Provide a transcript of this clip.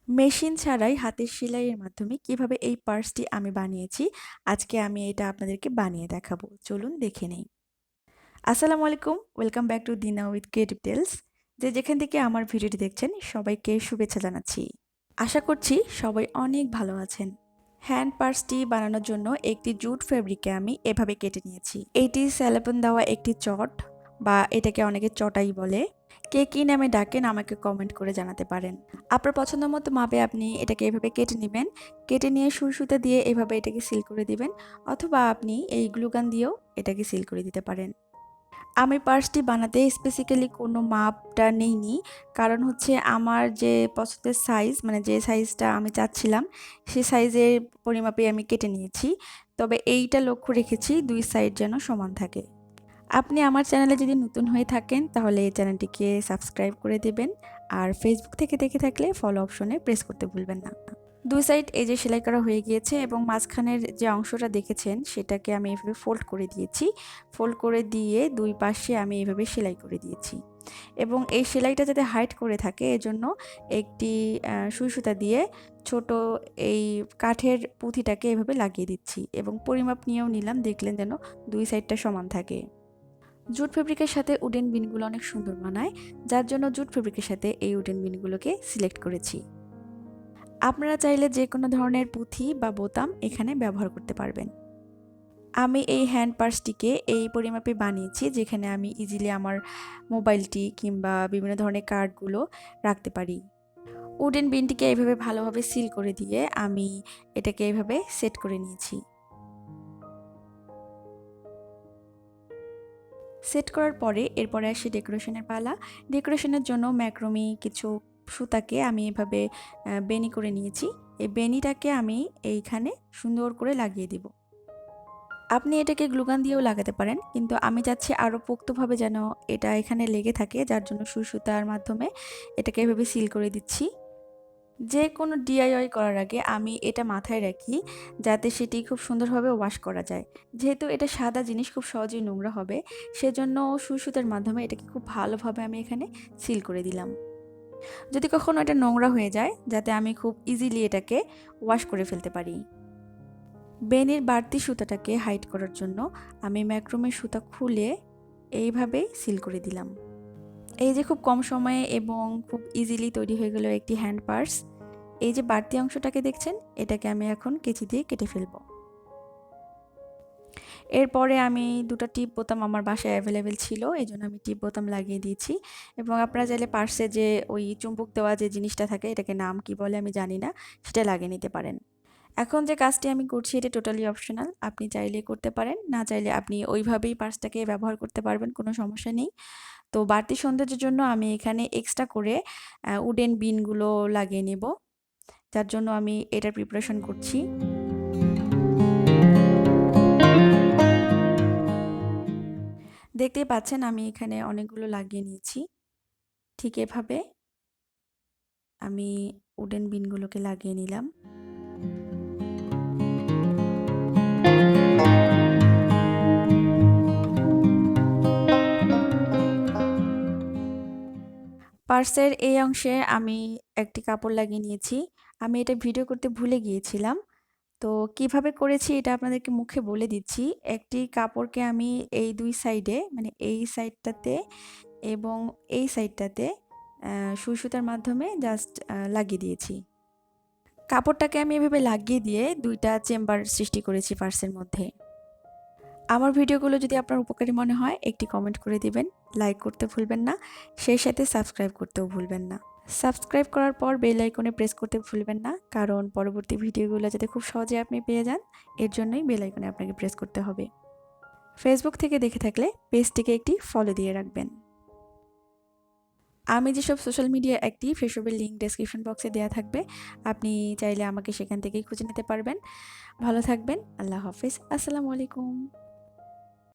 Machine ছাড়াই হাতের সেলাইয়ের মাধ্যমে কিভাবে এই পার্সটি আমি বানিয়েছি, আজকে আমি এটা আপনাদেরকে বানিয়ে দেখাবো। চলুন দেখে নেই। আসসালামু আলাইকুম, ওয়েলকাম ব্যাক টু দিনা উইথ ক্রিয়েটিভ টেলস। যেখান থেকে আমার ভিডিওটি দেখছেন সবাইকে শুভেচ্ছা জানাচ্ছি। আশা করছি সবাই অনেক ভালো আছেন। হ্যান্ড পার্সটি বানানোর জন্য একটি জুট ফেব্রিকে আমি এভাবে কেটে নিয়েছি। এটি স্যালোপন দেওয়া একটি চট, বা এটাকে অনেকে চটাই বলে। কে কী নামে ডাকেন আমাকে কমেন্ট করে জানাতে পারেন। আপনার পছন্দ মতো মাপে আপনি এটাকে এভাবে কেটে নেবেন। কেটে নিয়ে সুই সুতা দিয়ে এভাবে এটাকে সিল করে দিবেন, অথবা আপনি এই গ্লুগান দিয়েও এটাকে সিল করে দিতে পারেন। আমি পার্সটি বানাতে স্পেসিক্যালি কোনো মাপটা নেইনি, কারণ হচ্ছে আমার যে পছন্দের সাইজ, মানে যে সাইজটা আমি চাচ্ছিলাম সেই সাইজের পরিমাপে আমি কেটে নিয়েছি। তবে এইটা লক্ষ্য রেখেছি দুই সাইড যেন সমান থাকে। আপনি আমার চ্যানেলে যদি নতুন হয়ে থাকেন তাহলে এই চ্যানেলটিকে সাবস্ক্রাইব করে দেবেন, আর ফেসবুক থেকে দেখে থাকলে ফলো অপশনে প্রেস করতে ভুলবেন না। দুই সাইড এই যে সেলাই করা হয়ে গিয়েছে, এবং মাঝখানের যে অংশটা দেখেছেন সেটাকে আমি এভাবে ফোল্ড করে দিয়েছি। ফোল্ড করে দিয়ে দুই পাশে আমি এভাবে সেলাই করে দিয়েছি, এবং এই সেলাইটা যাতে হাইট করে থাকে এজন্য একটি সুই সুতা দিয়ে ছোট এই কাঠের পুঁথিটাকে এভাবে লাগিয়ে দিচ্ছি, এবং পরিমাপ নিয়েও নিলাম, দেখলেন যেন দুই সাইডটা সমান থাকে। জুট ফেব্রিকের সাথে উডেন বিনগুলো অনেক সুন্দর মানায়, যার জন্য জুট ফেব্রিকের সাথে এই উডেন বিনগুলোকে সিলেক্ট করেছি। আপনারা চাইলে যে কোনো ধরনের পুঁথি বা বোতাম এখানে ব্যবহার করতে পারবেন। আমি এই হ্যান্ড পার্সটিকে এই পরিমাপে বানিয়েছি, যেখানে আমি ইজিলি আমার মোবাইলটি কিংবা বিভিন্ন ধরনের কার্ডগুলো রাখতে পারি। উডেন বিনটিকে এইভাবে ভালোভাবে সিল করে দিয়ে আমি এটাকে এইভাবে সেট করে নিয়েছি। সেট করার পরে এরপরে আসে ডেকোরেশনের পালা। ডেকোরেশনের জন্য ম্যাক্রোমি কিছু সুতাকে আমি এভাবে বেনি করে নিয়েছি। এই বেনিটাকে আমি এইখানে সুন্দর করে লাগিয়ে দিব। আপনি এটাকে গ্লুগান দিয়েও লাগাতে পারেন, কিন্তু আমি চাচ্ছি আরও পোক্তভাবে যেন এটা এখানে লেগে থাকে, যার জন্য সুই সুতার মাধ্যমে এটাকে এভাবে সিল করে দিচ্ছি। যে কোনো ডিআইওয়াই করার আগে আমি এটা মাথায় রাখি যাতে সেটি খুব সুন্দরভাবে ওয়াশ করা যায়। যেহেতু এটা সাদা জিনিস, খুব সহজেই নোংরা হবে, সেজন্য সুই সুতার মাধ্যমে এটাকে খুব ভালোভাবে আমি এখানে সিল করে দিলাম। যদি কখনো এটা নোংরা হয়ে যায়, যাতে আমি খুব ইজিলি এটাকে ওয়াশ করে ফেলতে পারি। বেনির বাড়তি সুতাটাকে হাইড করার জন্য আমি ম্যাক্রোমের সুতা খুলে এইভাবে সিল করে দিলাম। এই যে খুব কম সময়ে এবং খুব ইজিলি তৈরি হয়ে গেল একটি হ্যান্ড পার্স। এই যে বাড়তি অংশটাকে দেখছেন, এটাকে আমি এখন কেচি দিয়ে কেটে ফেলব। এরপরে আমি দুটো টিপ বোতাম আমার বাসায় অ্যাভেলেবেল ছিল, এই জন্য আমি টিপ বোতাম লাগিয়ে দিয়েছি। এবং আপনারা চাইলে পার্সে যে ওই চুম্বক দেওয়া যে জিনিসটা থাকে, এটাকে নাম কি বলে আমি জানি না, সেটা লাগিয়ে নিতে পারেন। এখন যে কাজটি আমি করছি এটা টোটালি অপশনাল, আপনি চাইলে করতে পারেন, না চাইলে আপনি ওইভাবেই পার্সটাকে ব্যবহার করতে পারবেন, কোনো সমস্যা নেই। তো বাড়তি সৌন্দর্যের জন্য আমি এখানে এক্সট্রা করে উডেন বিনগুলো লাগিয়ে নেব, যার জন্য আমি এটার প্রিপারেশন করছি। দেখতেই পাচ্ছেন আমি এখানে অনেকগুলো লাগিয়ে নিয়েছি। ঠিক এভাবে আমি উডেন বিনগুলোকে লাগিয়ে নিলাম। পার্সের এই অংশে আমি একটি কাপড় লাগিয়ে নিয়েছি। আমি এটা ভিডিও করতে ভুলে গিয়েছিলাম। তো কিভাবে করেছি এটা আপনাদেরকে মুখে বলে দিচ্ছি। একটি কাপড়কে আমি এই দুই সাইডে, মানে এই সাইডটাতে এবং এই সাইডটাতে সুই সুতার মাধ্যমে জাস্ট লাগিয়ে দিয়েছি। কাপড়টাকে আমি এভাবে লাগিয়ে দিয়ে দুইটা চেম্বার সৃষ্টি করেছি পার্সের মধ্যে। আমার ভিডিওগুলো যদি আপনার উপকারী মনে হয় একটি কমেন্ট করে দিবেন, লাইক করতে ভুলবেন না, সেই সাথে সাবস্ক্রাইব করতেও ভুলবেন না। সাবস্ক্রাইব করার পর বেল আইকনে প্রেস করতে ভুলবেন না, কারণ পরবর্তী ভিডিওগুলো যাতে খুব সহজে আপনি পেয়ে যান, এর জন্যই বেল আইকনে আপনাকে প্রেস করতে হবে। ফেসবুক থেকে দেখে থাকলে পেজটিকে একটি ফলো দিয়ে রাখবেন। আমি যেসব সোশ্যাল মিডিয়া অ্যাক্টিভ সেসবের লিঙ্ক ডেসক্রিপশন বক্সে দেওয়া থাকবে, আপনি চাইলে আমাকে সেখান থেকেই খুঁজে নিতে পারবেন। ভালো থাকবেন। আল্লাহ হাফেজ। আসসালামু আলাইকুম।